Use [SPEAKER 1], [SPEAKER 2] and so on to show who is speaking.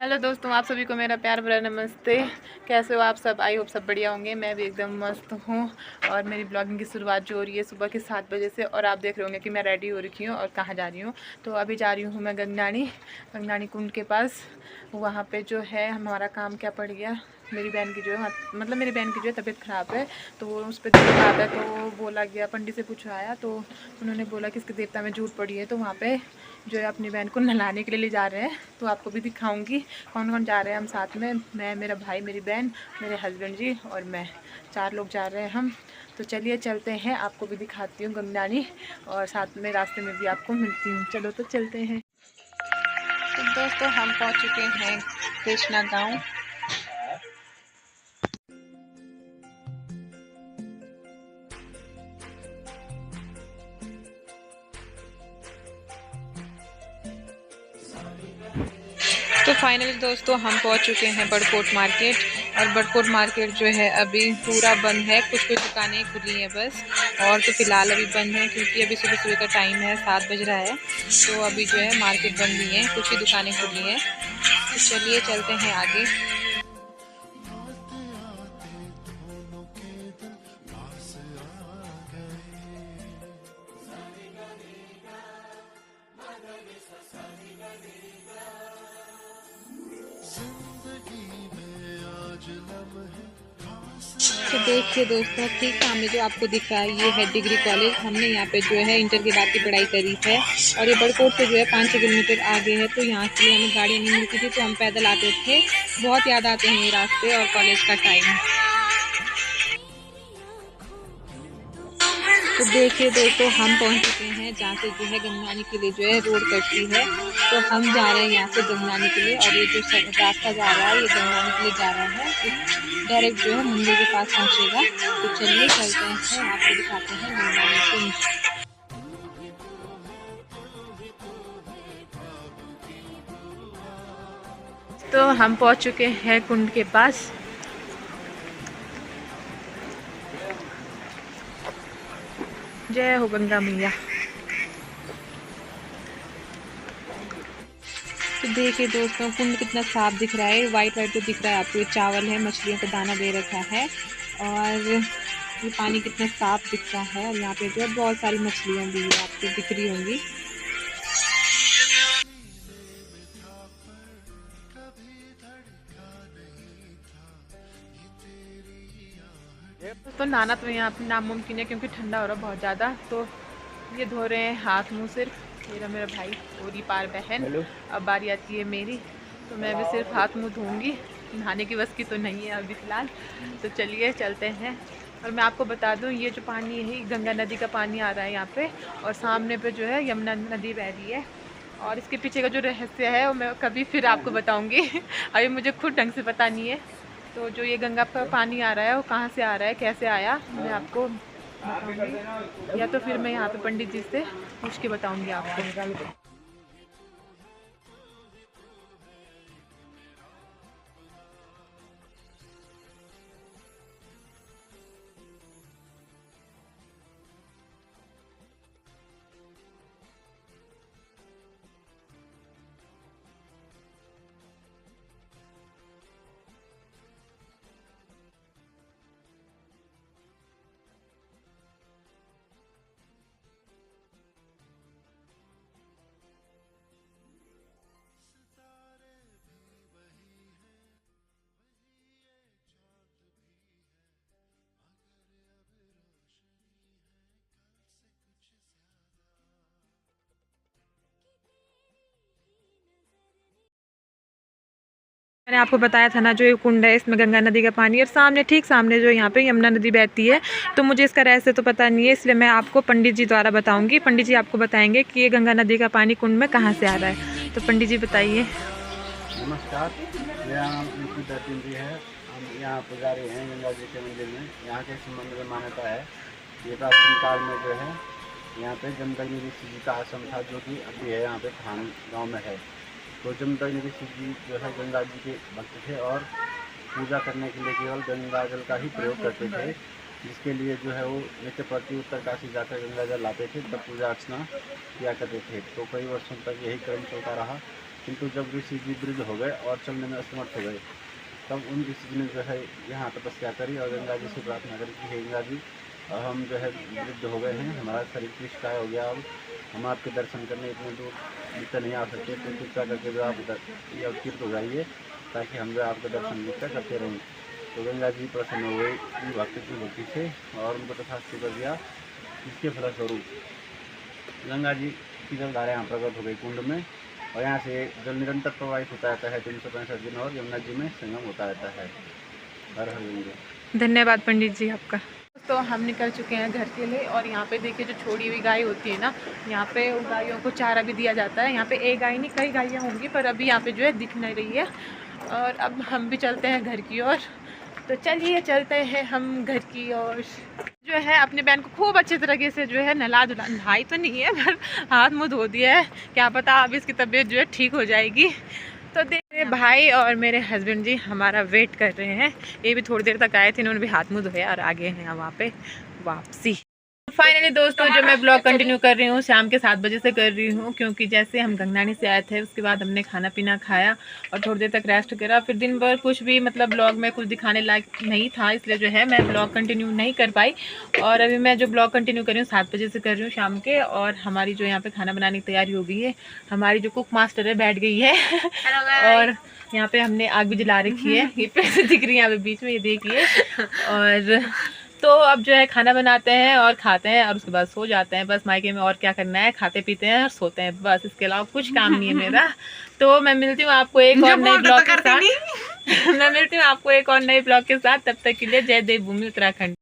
[SPEAKER 1] Hello दोस्तों, आप सभी को मेरा प्यार भरा नमस्ते। कैसे हो आप सब? आई होप सब बढ़िया होंगे। मैं भी एकदम मस्त हूँ। और मेरी ब्लॉगिंग की शुरुआत जो हो रही है सुबह के 7 बजे से। और आप देख रहे होंगे कि मैं रेडी हो रखी हूँ और कहाँ जा रही हूँ। तो अभी जा रही हूँ मैं गंगनानी कुंड के पास। वहाँ पे जो है हमारा काम क्या पड़ गया, मेरी बहन की जो है मतलब मेरी बहन की जो है तबीयत ख़राब है, तो वो उस पर तबीयत ख़राब है तो बोला गया, पंडित से पूछवाया तो उन्होंने बोला कि इसके देवता में झूठ पड़ी है। तो वहाँ पे जो है अपनी बहन को नहलाने के लिए ले जा रहे हैं। तो आपको भी दिखाऊंगी कौन कौन जा रहे हैं हम साथ में। मैं, मेरा भाई, मेरी बहन, मेरे हस्बैंड जी और मैं, 4 लोग जा रहे हैं हम। तो चलिए चलते हैं, आपको भी दिखाती हूँ गंगनानी और साथ में रास्ते में भी आपको मिलती हूँ। चलो तो चलते हैं। तो दोस्तों हम पहुँच चुके हैं कृष्णा गाँव। तो फाइनली दोस्तों हम पहुंच चुके हैं बड़कोट मार्केट। और बड़कोट मार्केट जो है अभी पूरा बंद है, कुछ कुछ दुकानें खुली हैं बस। और तो फिलहाल अभी बंद है क्योंकि अभी सुबह सुबह का टाइम है, 7 बज रहा है। तो अभी जो है मार्केट बंद ही है, कुछ ही दुकानें खुली हैं। तो चलिए चलते हैं आगे। तो देखिए दोस्तों, ठीक सामने जो आपको दिख रहा है ये है डिग्री कॉलेज। हमने यहाँ पे जो है इंटर के बाद की पढ़ाई करी है। और ये बड़कोट से जो है 5-6 किलोमीटर आगे है। तो यहाँ के लिए हमें गाड़ी नहीं मिलती थी तो हम पैदल आते थे। बहुत याद आते हैं ये रास्ते और कॉलेज का टाइम। तो देखिए दोस्तों हम पहुँच चुके हैं जहाँ से जो है गंगनानी के लिए जो है रोड कटती है। तो हम जा रहे हैं यहाँ से गंगनानी के लिए। और ये जो रास्ता जा रहा है ये गंगनानी के लिए जा रहा है, डायरेक्ट जो है मंदिर के पास पहुँचेगा। तो चलिए चलते हैं, आपको दिखाते हैं गंगनानी कुंड। तो हम पहुँच चुके हैं कुंड के पास। जय हो गंगा मैया। तो देखिए दोस्तों कुंड कितना साफ दिख रहा है। वाइट वाइट जो दिख रहा है आपको ये चावल है, मछलियों का दाना दे रखा है। और ये पानी कितना साफ दिख रहा है। और यहाँ पे जो है बहुत सारी मछलियाँ भी आपको दिख रही होंगी। तो नहाना तो यहाँ पे नामुमकिन है क्योंकि ठंडा हो रहा है बहुत ज़्यादा। तो ये धो रहे हैं हाथ मुँह सिर्फ। ये रहा मेरा भाई और ये पार बहन। अब बारी आती है मेरी, तो मैं भी सिर्फ हाथ मुँह धोऊंगी। नहाने की बस की तो नहीं है अभी फ़िलहाल। तो चलिए चलते हैं। और मैं आपको बता दूं ये जो पानी है गंगा नदी का पानी आ रहा है यहाँ पे। और सामने पे जो है यमुना नदी बह रही है। और इसके पीछे का जो रहस्य है वो मैं कभी फिर आपको बताऊंगी। अभी मुझे खुद ढंग से पता नहीं है। तो जो ये गंगा का पानी आ रहा है वो कहाँ से आ रहा है, कैसे आया, मैं आपको बताऊंगी। या तो फिर मैं यहाँ पे पंडित जी से पूछ के बताऊंगी आपको। मैंने आपको बताया था ना जो ये कुंड है इसमें गंगा नदी का पानी। और सामने ठीक सामने जो यहाँ पे यमुना नदी बहती है। तो मुझे इसका रहस्य तो पता नहीं है, इसलिए मैं आपको पंडित जी द्वारा बताऊंगी। पंडित जी आपको बताएंगे कि ये गंगा नदी का पानी कुंड में कहाँ से आ रहा है। तो पंडित जी बताइए।
[SPEAKER 2] नमस्कार, मेरा नाम दत्तीन जी है। हम यहाँ पुजारी हैं गंगा जी के मंदिर में। यहाँ के संबंध में मान्यता है ये प्राचीन काल में जो है यहाँ पे जमदग्नि ऋषि जी का आश्रम था, जो कि अभी है यहाँ पे थान गाँव में है। तो जमदग्नि ऋषि जी जो है गंगा जी के भक्त थे और पूजा करने के लिए केवल गंगा जल का ही प्रयोग करते थे, जिसके लिए जो है वो नित्य प्रति उत्तरकाशी जाकर गंगा जल लाते थे, तब पूजा अर्चना किया करते थे। तो कई वर्षों तक यही क्रम चलता रहा। किंतु जब ऋषि जी वृद्ध हो गए और चलने में असमर्थ हो गए, तब उन ऋषि जी ने जो है यहाँ तपस्या करी और गंगा जी से प्रार्थना करी कि हे गंगा जी, हम जो है वृद्ध हो गए हैं, हमारा शरीर कृष्ण हो गया, अब हम आपके दर्शन करने इतने दूर जितना नहीं आ सकते, तो कृपया करके जो आप अवतीर्थ हो जाइए ताकि हम जो आपके दर्शन जितना करते रहें। तो गंगा जी प्रसन्न हुए भक्त की भक्ति से और उनको तथास्तु कर दिया, जिसके फलस्वरूप गंगा जी की जलधारा यहाँ प्रकट हो गई कुंड में, और यहाँ से जल निरंतर प्रवाहित होता रहता है 365 दिन, और यमुना जी में संगम होता रहता है। हर हर गंगे।
[SPEAKER 1] धन्यवाद पंडित जी आपका। तो हम निकल चुके हैं घर के लिए, और यहाँ पे देखिए जो छोड़ी हुई गाय होती है ना, यहाँ पे उन गायों को चारा भी दिया जाता है। यहाँ पे एक गाय नहीं, कई गायें होंगी, पर अभी यहाँ पे जो है दिख नहीं रही है। और अब हम भी चलते हैं घर की ओर। तो चलिए चलते हैं हम घर की ओर। जो है अपनी बहन को खूब अच्छे तरीके से जो है नहाई तो नहीं है, पर हाथ मुँह धो दिया है। क्या पता अब इसकी तबीयत जो है ठीक हो जाएगी। तो मेरे भाई और मेरे हस्बैंड जी हमारा वेट कर रहे हैं। ये भी थोड़ी देर तक आए थे, इन्होंने भी हाथ मुँह धोया और आगे हैं वहाँ पे वापसी। फाइनली दोस्तों जो मैं ब्लॉग कंटिन्यू कर रही हूँ शाम के 7 बजे से कर रही हूँ, क्योंकि जैसे हम गंगनानी से आए थे उसके बाद हमने खाना पीना खाया और थोड़ी देर तक रेस्ट करा। फिर दिन भर कुछ भी मतलब ब्लॉग में कुछ दिखाने लायक नहीं था, इसलिए जो है मैं ब्लॉग कंटिन्यू नहीं कर पाई। और अभी मैं जो ब्लॉग कंटिन्यू कर रही हूँ 7 बजे से कर रही हूँ शाम के। और हमारी जो यहाँ पे खाना बनाने की तैयारी हो गई है, हमारी जो कुक मास्टर है बैठ गई है और यहाँ पे हमने आग भी जला रखी है, ये पैसे दिख रही है यहाँ पे बीच में, ये देखिए। और तो अब जो है खाना बनाते हैं और खाते हैं और उसके बाद सो जाते हैं। बस मायके में और क्या करना है, खाते पीते हैं और सोते हैं, बस इसके अलावा कुछ काम नहीं है मेरा। तो मैं मिलती हूँ आपको एक और नए ब्लॉग के साथ। मैं मिलती हूँ आपको एक और नए ब्लॉग के साथ। तब तक के लिए जय देवभूमि उत्तराखंड।